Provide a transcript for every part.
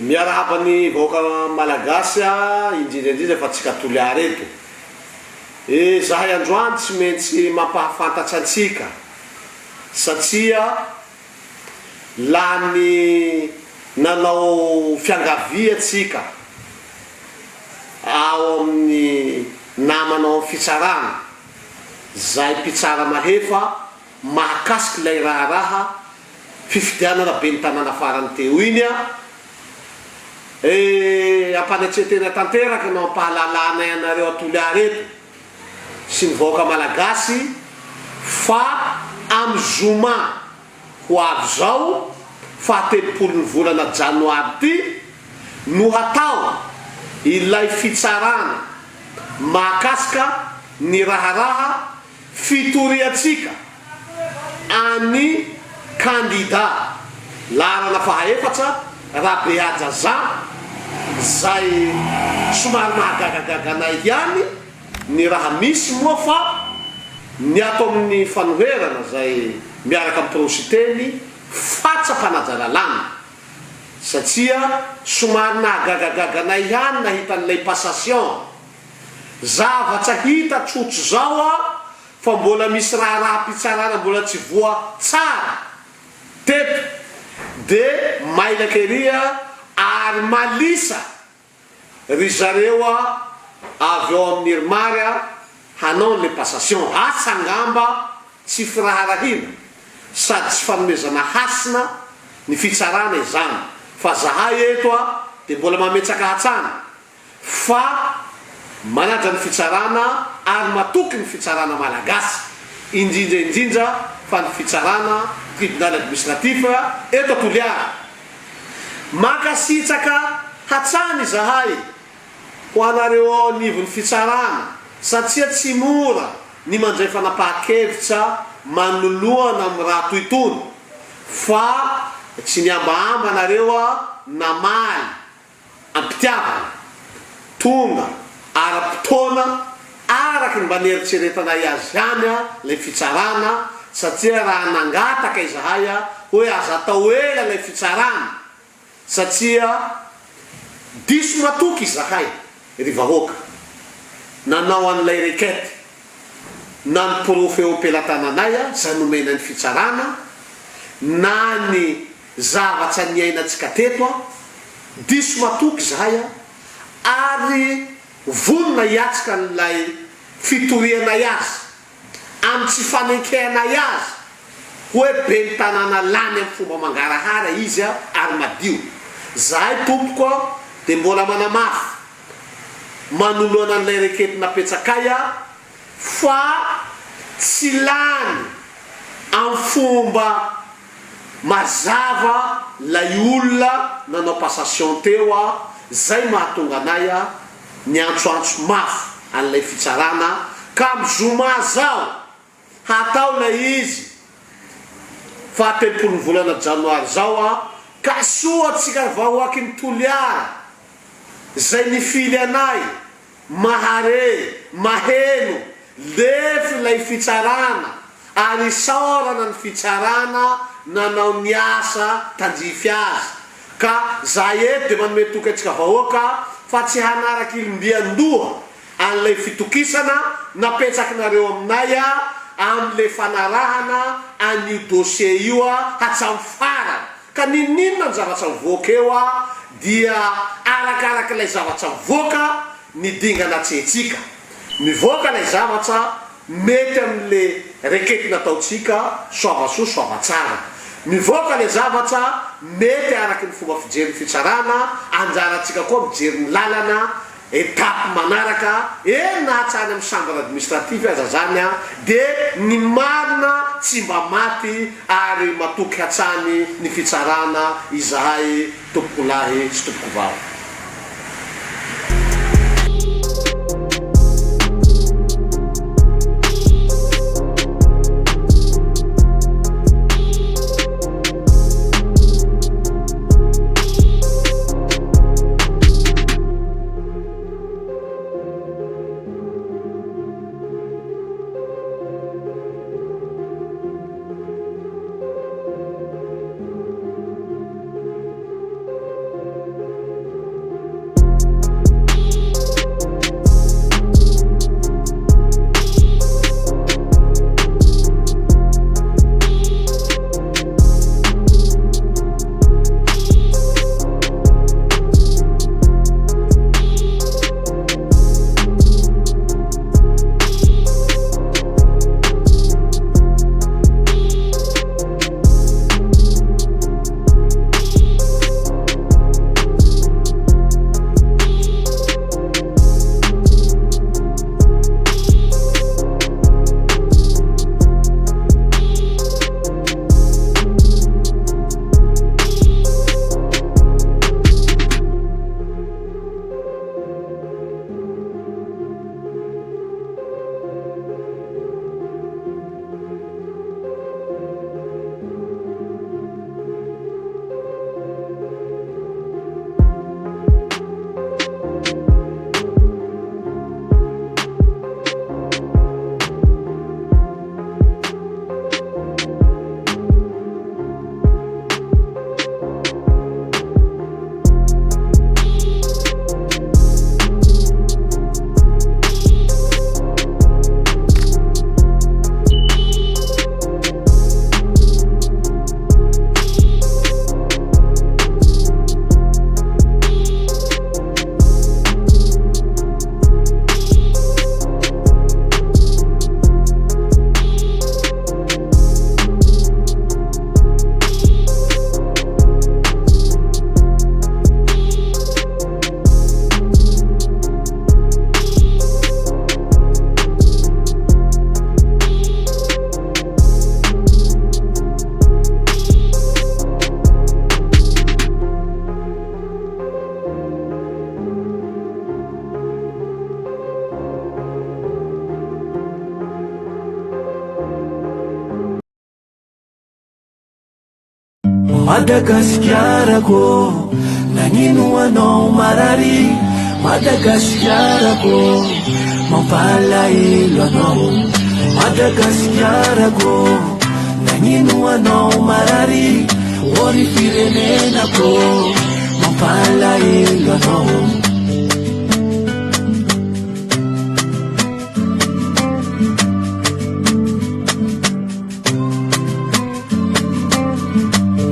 miarahaba ny vahoaka malagasy indrindraindrindra fa tsika toliara eto zahay androany tsy maintsy mampahafantatsa antsika satria lany nanao fiangavia tsika ao amin'ny namanao fitsarana zay mpitsara mahefa mahakasiky lay raharaha fifidianana be ny tanàna farany teo iny ampanetsetena tanteraky no ampahalalana anareo atoliara eto sy ny vahoaka malagasy fa amy zoma ho avy zao fahatepolo ny volana janoary ty no hatao ilay fitsarana mahakasika ny raharaha fitoriatsika any kandida larana fahaefatra rabeajaza zay somary mahagagagaganay ihany ny raha misy moa fa ny ato amin'ny fanoherana zay miaraka amin'ny prositeny fatsapanadalalana satria somary nahagagagaganay ihany nahita n'lay passation zavatra hita tsotso zao fa mbola misy raha mpitsarana mbola tsy voa tsara teto de mailakeria ary malisa ry zareo avy eo amin'ny herimary hanao le passation atsangamba tsy firaharahina sady tsy fanomezana hasina ny fitsarana izany fa zahay eto de mbola mametsaka hatsana fa manaja ny fitsarana ary matoky ny fitsarana malagasy indrindraindrindra fa ny fitsarana tribunal administratif eto atoliara makasitsaka hatsany zahay ho anareo nivon'ny fitsarana satria tsy mora ny mandray fanapaha-kevitra manoloana amin'ny raha toytony fa tsy niambaamba anareo namaly ampitiavana tonga ara-potoana araky ny mba nieritseretanay azy any lay fitsarana satria raha nangataka izahay hoe aza atao ela lay fitsarana satria diso matoky izahay ry vahoaka nanao an'lay rekety na ny profy eo am-pelatananay zay nomena ny fitsarana na ny zavatra nyainatsika teto diso matoky zahay ary vonona iatsika n'lay fitorianay azy amy tsy fanekenay azy hoe be ny tanàna lany amy fomba mangarahara izy ary madio zahay tompoko de mbola manamafy manoloana an'lay rekety napetsakay fa tsy lany amy fomba mazava lay olona nanao passation teo zay mahatonga anay ny antsoantso mafy an'lay fitsarana ka mizoma zao hatao lay izy fahatepolo ny volana janoary zao ka soa tsika vahoaky ny toliara zay nifily anay mahare maheno lefy lay fitsarana ary saorana ny fitsarana nanao ny asa tandrify azy ka za eto de manome toky atsika vahoaka fa tsy hanaraky ilimbiandoha an'lay fitokisana napetsaky nareo aminay am'le fanarahana an'io dossier io hatsamy farany ka ninninona ny zavatra mivoaka eo dia arakaraky lay zavatra mivoaka ny dingana tsetsika mivoaka lay zavatra mety am'le rekety nataotsika soavasoa soavatsara mivoaka le zavatra mety araky ny fomba fijery ny fitsarana anjaratsika koa mijery ny lalana etape manaraka nahatsany amy chambre administratif aza zany de ny marina tsy mba maty ary matoky hatsany ny fitsarana izahay tompokolahy sy tompoko vao. Madagaskarako, nanino anao marary. Madagaskarako, mampalahelo anao. Madagaskarako, nanino anao marary. Ory firenenako, mampalahelo anao.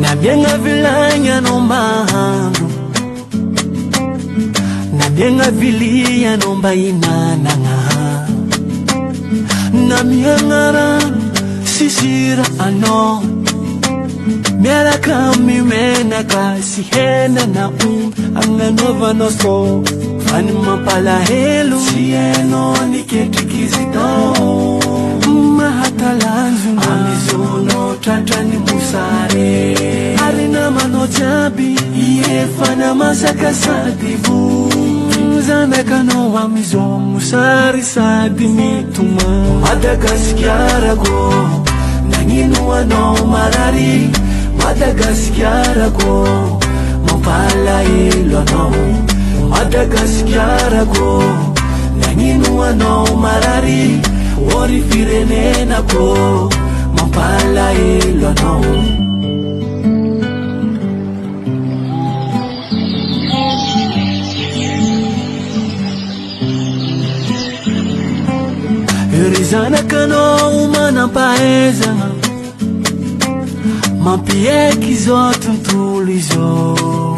Nabienga vilanya no mahandro, nabienga vilia no bainananga, namiangara sisira ano, miaraka mimenaka sihena na anganova no so, fani mampalahelo sieno niketikizito. Mahatalanzu amizono tratrani musare, arina mano jabi iefana masaka sadivu. Zanakano amizo musari sadi mituma. Madagaskarako, nanino anao marary. Madagaskarako, mampalahelo anao. Madagaskarako, nanino anao marary. Ory firenenako, mampalahelo anao. Ry zanakanao manampahaizana, mampieky izao tontolo izao.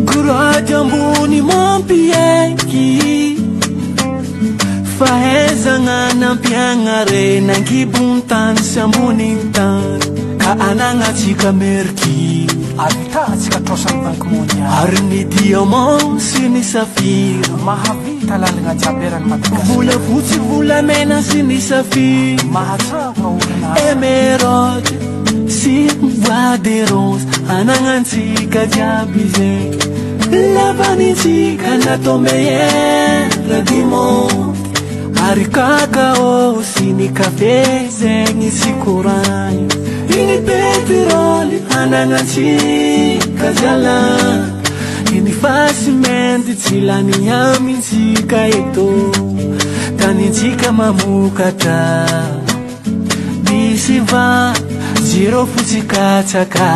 Grady ambony mampieky, fahaizana nampiagnarena angibony tany sy ambony tany. Ka anagnatsika meriky, avitatsika trosany banky mondial. Ary ny diamant sy ny safira, mahavita lalagna jiaby erany Madagasikara. Vola fotsy vola mena sy ny safira, mahatsapa olona émeraude sy bois de rose. Anagnatsika jiaby zay, lavanitsika natao meilleur du monde. Ary kakao sy ny kafe zegny sy courant. Iny petrôly anagnatsika zalana, iny fasimendy tsy lany amintsika eto. Tanintsika mamokatra misy va zero fotsikatsaka.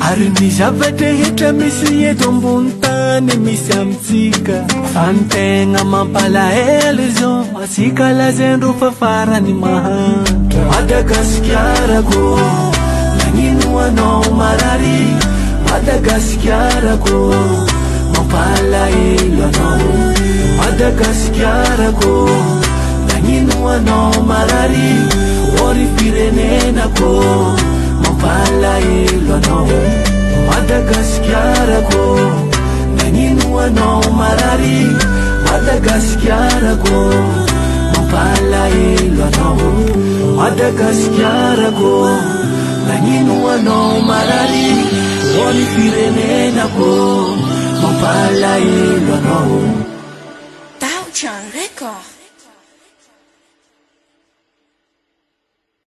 Ary ny zavatra rehetra misy eto ambony tany misy amitsika. Fa ny tegna mampalahelo izao, atsika lazendro fa farany mahantra. Madagaskarako, nanino anao marary. Madagaskarako, mampalahelo anao. Madagaskarako, nanino anao marary. Ory firenenako, mampalahelo anao. Madagaskarako, nanino anao marary. Madagaskarako, mampalahelo anao. Madagaskarako, nanino anao marary. Ory firenenako, mampalahelo anao. Daojan Record.